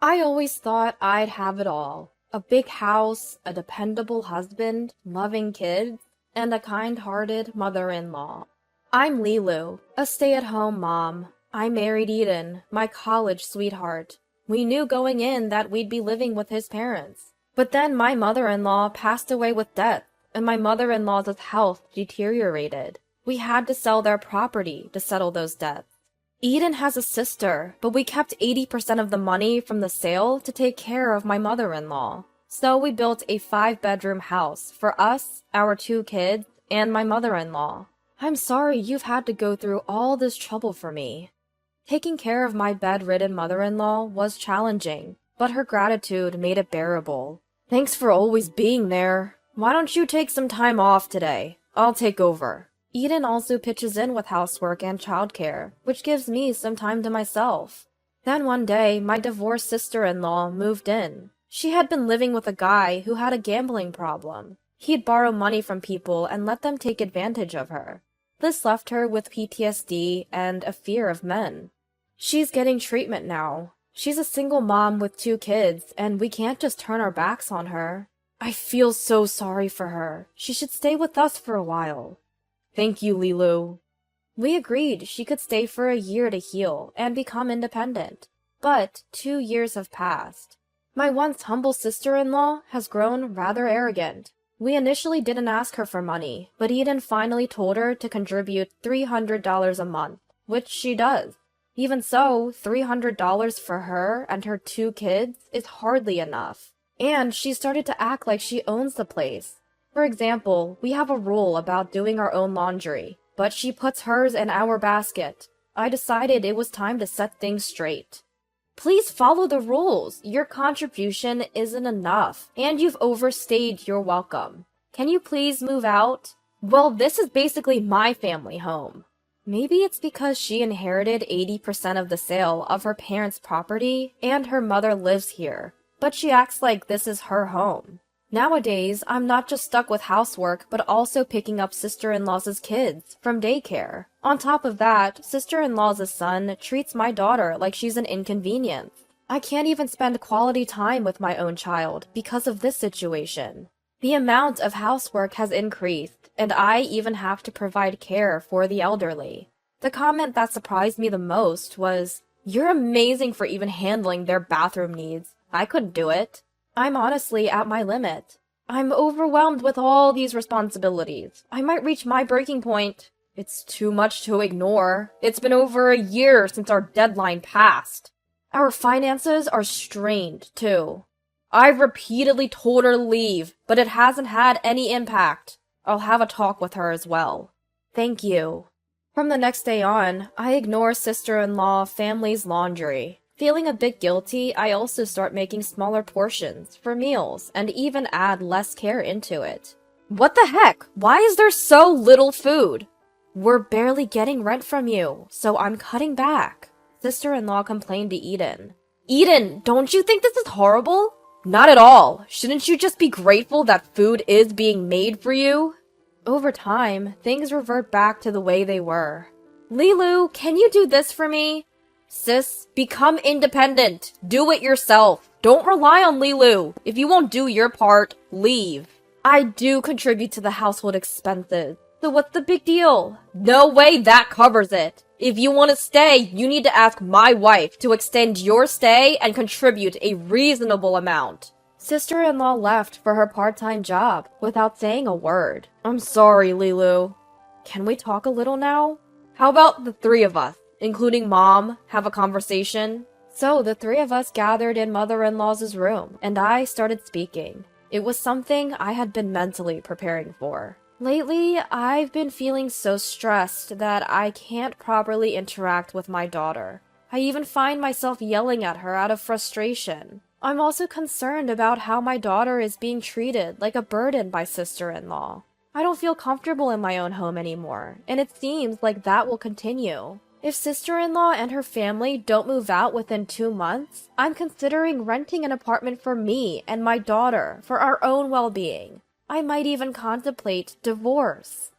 I always thought I'd have it all. A big house, a dependable husband, loving kids, and a kind-hearted mother-in-law. I'm Lilu, a stay-at-home mom. I married Eden, my college sweetheart. We knew going in that we'd be living with his parents. But then my mother-in-law passed away with death, and my mother-in-law's health deteriorated. We had to sell their property to settle those debts. Eden has a sister, but we kept 80% of the money from the sale to take care of my mother-in-law. So we built a 5-bedroom house for us, our 2 kids, and my mother-in-law. I'm sorry you've had to go through all this trouble for me. Taking care of my bedridden mother-in-law was challenging, but her gratitude made it bearable. Thanks for always being there. Why don't you take some time off today? I'll take over. Eden also pitches in with housework and childcare, which gives me some time to myself. Then one day, my divorced sister-in-law moved in. She had been living with a guy who had a gambling problem. He'd borrow money from people and let them take advantage of her. This left her with PTSD and a fear of men. She's getting treatment now. She's a single mom with 2 kids, and we can't just turn our backs on her. I feel so sorry for her. She should stay with us for a while. Thank you, Lilu. We agreed she could stay for a year to heal and become independent. But 2 years have passed. My once humble sister-in-law has grown rather arrogant. We initially didn't ask her for money, but Eden finally told her to contribute $300 a month, which she does. Even so, $300 for her and her 2 kids is hardly enough. And she started to act like she owns the place. For example, we have a rule about doing our own laundry, but she puts hers in our basket. I decided it was time to set things straight. Please follow the rules. Your contribution isn't enough, and you've overstayed your welcome. Can you please move out? Well, this is basically my family home. Maybe it's because she inherited 80% of the sale of her parents' property, and her mother lives here, but she acts like this is her home. Nowadays, I'm not just stuck with housework, but also picking up sister-in-law's kids from daycare. On top of that, sister-in-law's son treats my daughter like she's an inconvenience. I can't even spend quality time with my own child because of this situation. The amount of housework has increased, and I even have to provide care for the elderly. The comment that surprised me the most was, "You're amazing for even handling their bathroom needs. I couldn't do it." I'm honestly at my limit. I'm overwhelmed with all these responsibilities. I might reach my breaking point. It's too much to ignore. It's been over a year since our deadline passed. Our finances are strained, too. I've repeatedly told her to leave, but it hasn't had any impact. I'll have a talk with her as well. Thank you. From the next day on, I ignore sister-in-law family's laundry. Feeling a bit guilty, I also start making smaller portions for meals and even add less care into it. What the heck? Why is there so little food? We're barely getting rent from you, so I'm cutting back. Sister-in-law complained to Eden. Eden, don't you think this is horrible? Not at all. Shouldn't you just be grateful that food is being made for you? Over time, things revert back to the way they were. Lilu, can you do this for me? Sis, become independent. Do it yourself. Don't rely on Lilu. If you won't do your part, leave. I do contribute to the household expenses, so what's the big deal? No way that covers it. If you want to stay, you need to ask my wife to extend your stay and contribute a reasonable amount. Sister-in-law left for her part-time job without saying a word. I'm sorry, Lilu. Can we talk a little now? How about the 3 of us, including Mom, have a conversation? So the 3 of us gathered in mother-in-law's room, and I started speaking. It was something I had been mentally preparing for. Lately, I've been feeling so stressed that I can't properly interact with my daughter. I even find myself yelling at her out of frustration. I'm also concerned about how my daughter is being treated like a burden by sister-in-law. I don't feel comfortable in my own home anymore, and it seems like that will continue. If sister-in-law and her family don't move out within 2 months, I'm considering renting an apartment for me and my daughter for our own well-being. I might even contemplate divorce.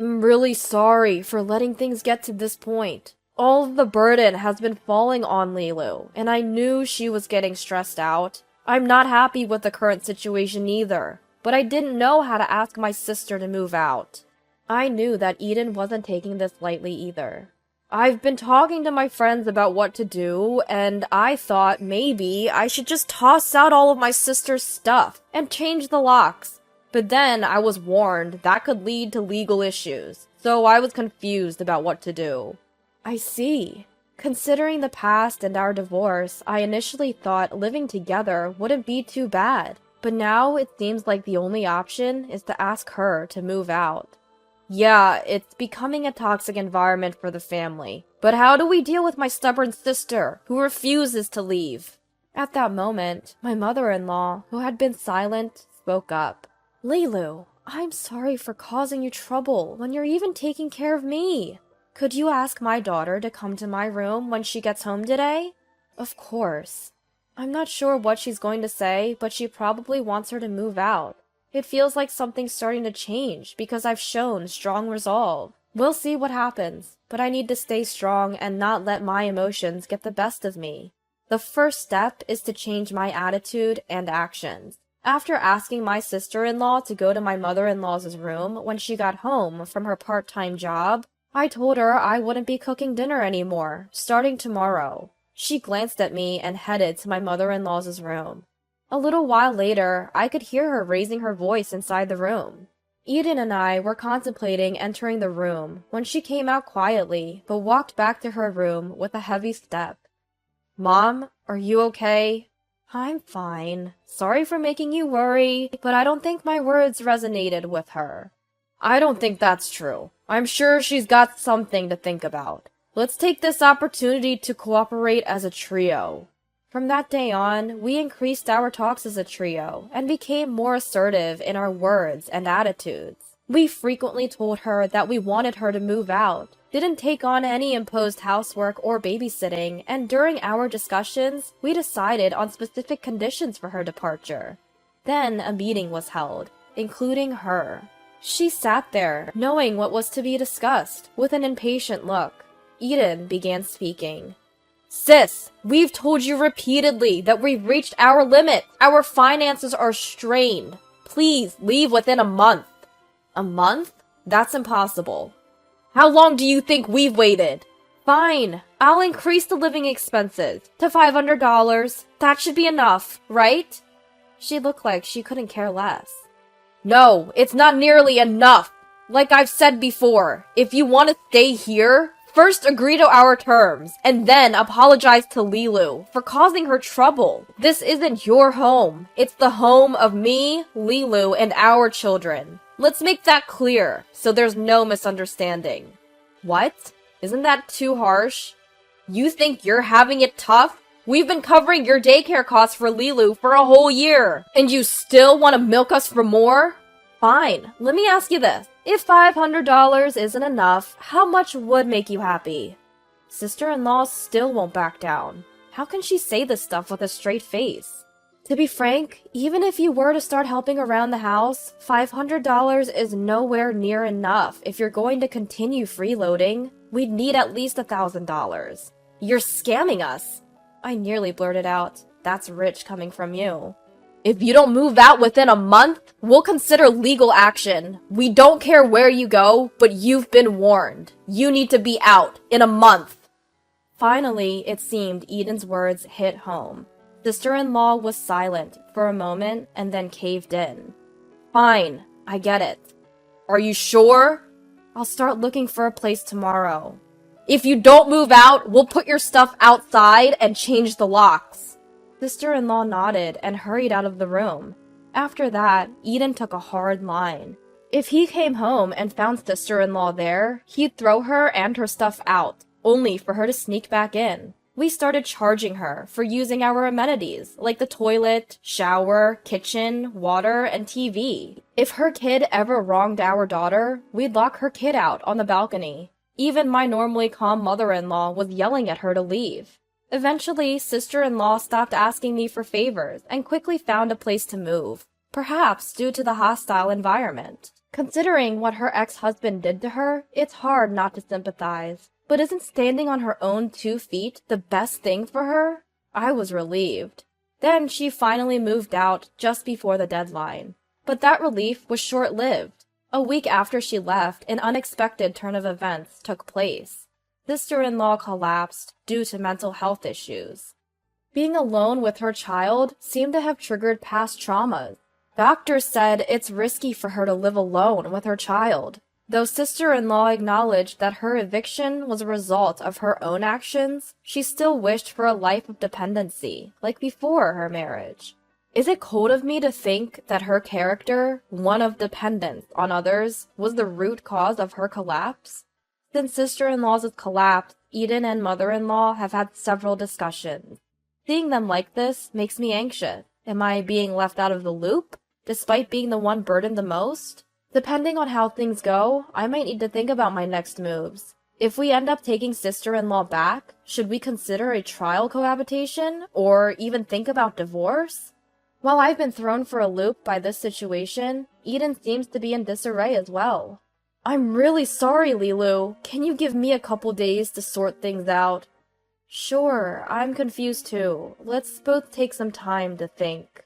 I'm really sorry for letting things get to this point. All of the burden has been falling on Lilu, and I knew she was getting stressed out. I'm not happy with the current situation either, but I didn't know how to ask my sister to move out. I knew that Eden wasn't taking this lightly either. I've been talking to my friends about what to do, and I thought maybe I should just toss out all of my sister's stuff and change the locks. But then I was warned that could lead to legal issues, so I was confused about what to do. I see. Considering the past and our divorce, I initially thought living together wouldn't be too bad, but now it seems like the only option is to ask her to move out. Yeah, it's becoming a toxic environment for the family, but how do we deal with my stubborn sister, who refuses to leave? At that moment, my mother-in-law, who had been silent, spoke up. Lilu, I'm sorry for causing you trouble when you're even taking care of me. Could you ask my daughter to come to my room when she gets home today? Of course. I'm not sure what she's going to say, but she probably wants her to move out. It feels like something's starting to change because I've shown strong resolve. We'll see what happens, but I need to stay strong and not let my emotions get the best of me. The first step is to change my attitude and actions. After asking my sister-in-law to go to my mother-in-law's room when she got home from her part-time job, I told her I wouldn't be cooking dinner anymore, starting tomorrow. She glanced at me and headed to my mother-in-law's room. A little while later, I could hear her raising her voice inside the room. Eden and I were contemplating entering the room when she came out quietly, but walked back to her room with a heavy step. Mom, are you okay? I'm fine. Sorry for making you worry, but I don't think my words resonated with her. I don't think that's true. I'm sure she's got something to think about. Let's take this opportunity to cooperate as a trio. From that day on, we increased our talks as a trio and became more assertive in our words and attitudes. We frequently told her that we wanted her to move out, didn't take on any imposed housework or babysitting, and during our discussions, we decided on specific conditions for her departure. Then a meeting was held, including her. She sat there, knowing what was to be discussed, with an impatient look. Eden began speaking. Sis, we've told you repeatedly that we've reached our limit. Our finances are strained. Please leave within a month. A month? That's impossible. How long do you think we've waited? Fine, I'll increase the living expenses to $500. That should be enough, right? She looked like she couldn't care less. No, it's not nearly enough. Like I've said before, if you want to stay here, first agree to our terms, and then apologize to Lilu for causing her trouble. This isn't your home. It's the home of me, Lilu, and our children. Let's make that clear, so there's no misunderstanding. What? Isn't that too harsh? You think you're having it tough? We've been covering your daycare costs for Lilu for a whole year, and you still want to milk us for more? Fine, let me ask you this. If $500 isn't enough, how much would make you happy? Sister-in-law still won't back down. How can she say this stuff with a straight face? To be frank, even if you were to start helping around the house, $500 is nowhere near enough if you're going to continue freeloading. We'd need at least $1,000. You're scamming us. I nearly blurted out, that's rich coming from you. If you don't move out within a month, we'll consider legal action. We don't care where you go, but you've been warned. You need to be out in a month. Finally, it seemed Eden's words hit home. Sister-in-law was silent for a moment and then caved in. Fine, I get it. Are you sure? I'll start looking for a place tomorrow. If you don't move out, we'll put your stuff outside and change the locks. Sister-in-law nodded and hurried out of the room. After that, Eden took a hard line. If he came home and found sister-in-law there, he'd throw her and her stuff out, only for her to sneak back in. We started charging her for using our amenities, like the toilet, shower, kitchen, water, and TV. If her kid ever wronged our daughter, we'd lock her kid out on the balcony. Even my normally calm mother-in-law was yelling at her to leave. Eventually, sister-in-law stopped asking me for favors and quickly found a place to move, perhaps due to the hostile environment. Considering what her ex-husband did to her, it's hard not to sympathize. But isn't standing on her own 2 feet the best thing for her? I was relieved. Then she finally moved out just before the deadline. But that relief was short-lived. A week after she left, an unexpected turn of events took place. Sister-in-law collapsed due to mental health issues. Being alone with her child seemed to have triggered past traumas. Doctors said it's risky for her to live alone with her child. Though sister-in-law acknowledged that her eviction was a result of her own actions, she still wished for a life of dependency, like before her marriage. Is it cold of me to think that her character, one of dependence on others, was the root cause of her collapse? Since sister-in-law's collapse, Eden and mother-in-law have had several discussions. Seeing them like this makes me anxious. Am I being left out of the loop, despite being the one burdened the most? Depending on how things go, I might need to think about my next moves. If we end up taking sister-in-law back, should we consider a trial cohabitation, or even think about divorce? While I've been thrown for a loop by this situation, Eden seems to be in disarray as well. I'm really sorry, Lilu. Can you give me a couple days to sort things out? Sure, I'm confused too. Let's both take some time to think.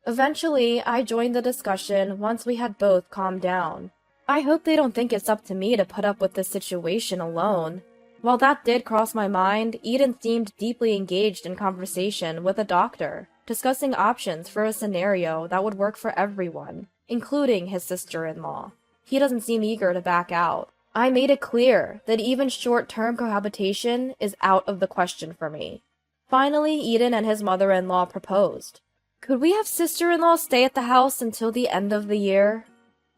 Eventually, I joined the discussion once we had both calmed down. I hope they don't think it's up to me to put up with this situation alone. While that did cross my mind, Eden seemed deeply engaged in conversation with a doctor, discussing options for a scenario that would work for everyone, including his sister-in-law. He doesn't seem eager to back out. I made it clear that even short-term cohabitation is out of the question for me. Finally, Eden and his mother-in-law proposed. Could we have sister-in-law stay at the house until the end of the year?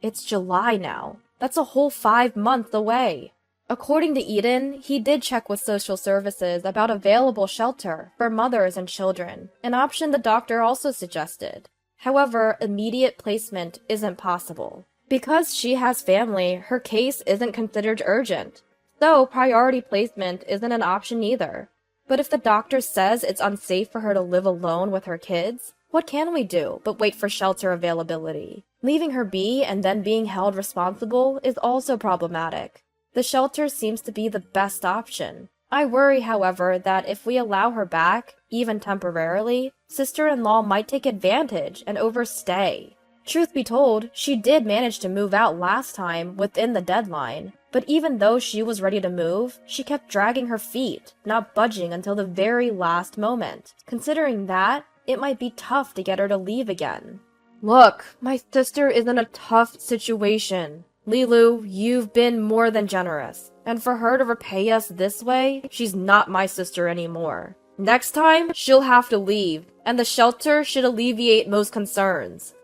It's July now. That's a whole 5 months away. According to Eden, he did check with social services about available shelter for mothers and children, an option the doctor also suggested. However, immediate placement isn't possible. Because she has family, her case isn't considered urgent, so priority placement isn't an option either. But if the doctor says it's unsafe for her to live alone with her kids, what can we do but wait for shelter availability? Leaving her be and then being held responsible is also problematic. The shelter seems to be the best option. I worry, however, that if we allow her back, even temporarily, sister-in-law might take advantage and overstay. Truth be told, she did manage to move out last time within the deadline, but even though she was ready to move, she kept dragging her feet, not budging until the very last moment. Considering that, it might be tough to get her to leave again. Look, my sister is in a tough situation. Lilu, you've been more than generous, and for her to repay us this way, she's not my sister anymore. Next time, she'll have to leave, and the shelter should alleviate most concerns.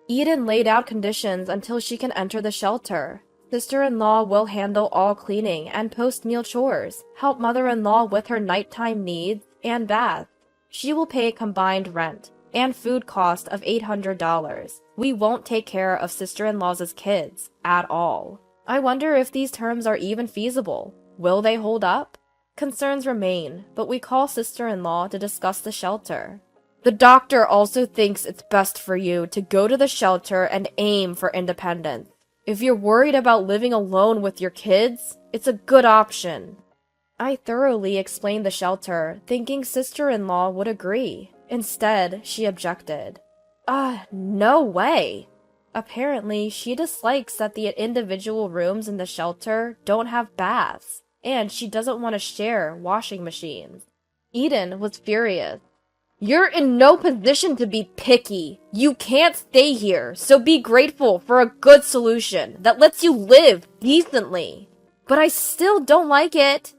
Eden laid out conditions until she can enter the shelter. Sister-in-law will handle all cleaning and post-meal chores, help mother-in-law with her nighttime needs and bath. She will pay a combined rent and food cost of $800. We won't take care of sister-in-law's kids at all. I wonder if these terms are even feasible. Will they hold up? Concerns remain, but we call sister-in-law to discuss the shelter. The doctor also thinks it's best for you to go to the shelter and aim for independence. If you're worried about living alone with your kids, it's a good option. I thoroughly explained the shelter, thinking sister-in-law would agree. Instead, she objected. No way! Apparently, she dislikes that the individual rooms in the shelter don't have baths, and she doesn't want to share washing machines. Eden was furious. You're in no position to be picky. You can't stay here, so be grateful for a good solution that lets you live decently. But I still don't like it.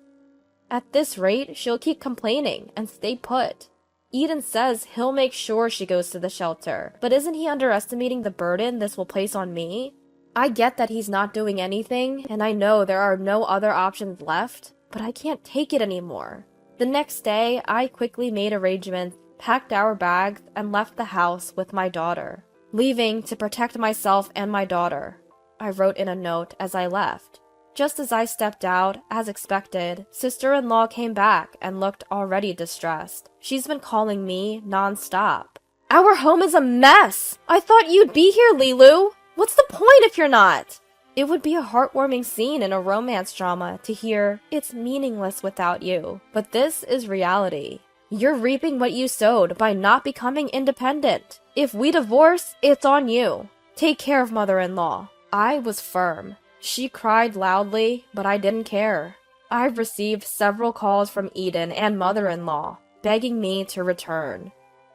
At this rate, she'll keep complaining and stay put. Eden says he'll make sure she goes to the shelter, but isn't he underestimating the burden this will place on me? I get that he's not doing anything, and I know there are no other options left, but I can't take it anymore. The next day, I quickly made arrangements, packed our bags, and left the house with my daughter, leaving to protect myself and my daughter. I wrote in a note as I left. Just as I stepped out, as expected, sister-in-law came back and looked already distressed. She's been calling me non-stop. Our home is a mess! I thought you'd be here, Lilu! What's the point if you're not? It would be a heartwarming scene in a romance drama to hear, "It's meaningless without you," but this is reality. You're reaping what you sowed by not becoming independent. If we divorce, it's on you. Take care of mother-in-law. I was firm. She cried loudly, but I didn't care. I've received several calls from Eden and mother-in-law, begging me to return.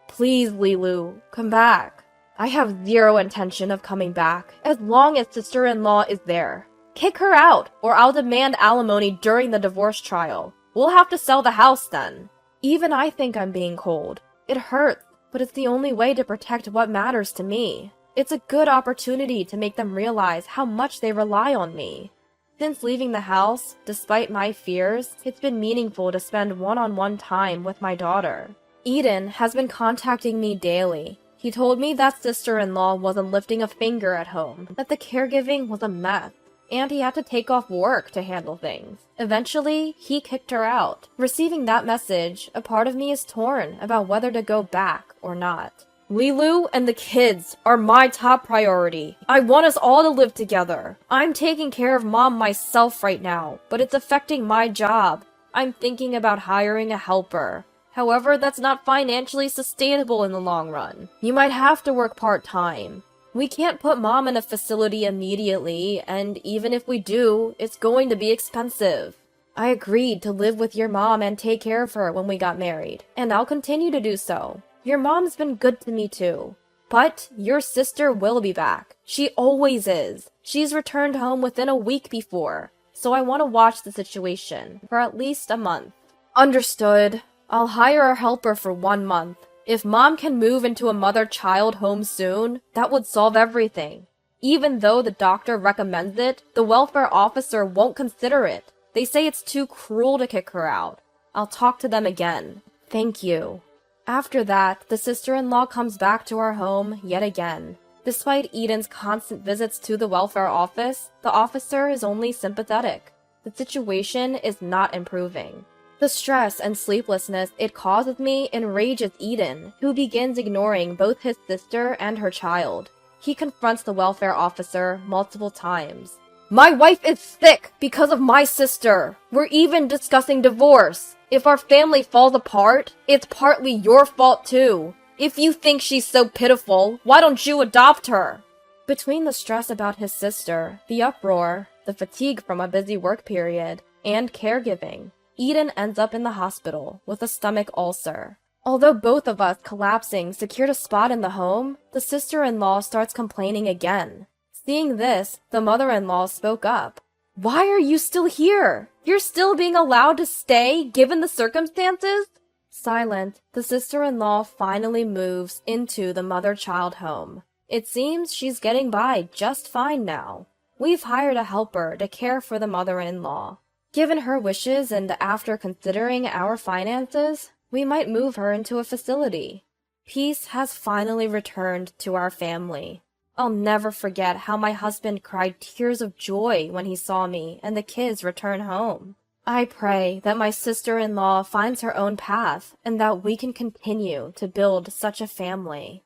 Please, Lilu, come back. I have zero intention of coming back, as long as sister-in-law is there. Kick her out, or I'll demand alimony during the divorce trial. We'll have to sell the house then. Even I think I'm being cold. It hurts, but it's the only way to protect what matters to me. It's a good opportunity to make them realize how much they rely on me. Since leaving the house, despite my fears, it's been meaningful to spend one-on-one time with my daughter. Eden has been contacting me daily. He told me that sister-in-law wasn't lifting a finger at home, that the caregiving was a mess, and he had to take off work to handle things. Eventually, he kicked her out. Receiving that message, a part of me is torn about whether to go back or not. Lilu and the kids are my top priority. I want us all to live together. I'm taking care of mom myself right now, but it's affecting my job. I'm thinking about hiring a helper. However, that's not financially sustainable in the long run. You might have to work part-time. We can't put mom in a facility immediately, and even if we do, it's going to be expensive. I agreed to live with your mom and take care of her when we got married, and I'll continue to do so. Your mom's been good to me too. But your sister will be back. She always is. She's returned home within a week before, so I want to watch the situation for at least a month. Understood. I'll hire a helper for 1 month. If mom can move into a mother-child home soon, that would solve everything. Even though the doctor recommends it, the welfare officer won't consider it. They say it's too cruel to kick her out. I'll talk to them again. Thank you. After that, the sister-in-law comes back to our home yet again. Despite Eden's constant visits to the welfare office, the officer is only sympathetic. The situation is not improving. The stress and sleeplessness it causes me enrages Eden, who begins ignoring both his sister and her child. He confronts the welfare officer multiple times. My wife is sick because of my sister. We're even discussing divorce. If our family falls apart, it's partly your fault too. If you think she's so pitiful, why don't you adopt her? Between the stress about his sister, the uproar, the fatigue from a busy work period, and caregiving, Eden ends up in the hospital with a stomach ulcer. Although both of us collapsing secured a spot in the home, the sister-in-law starts complaining again. Seeing this, the mother-in-law spoke up. Why are you still here? You're still being allowed to stay, given the circumstances? Silent, the sister-in-law finally moves into the mother-child home. It seems she's getting by just fine now. We've hired a helper to care for the mother-in-law. Given her wishes and after considering our finances, we might move her into a facility. Peace has finally returned to our family. I'll never forget how my husband cried tears of joy when he saw me and the kids return home. I pray that my sister-in-law finds her own path and that we can continue to build such a family.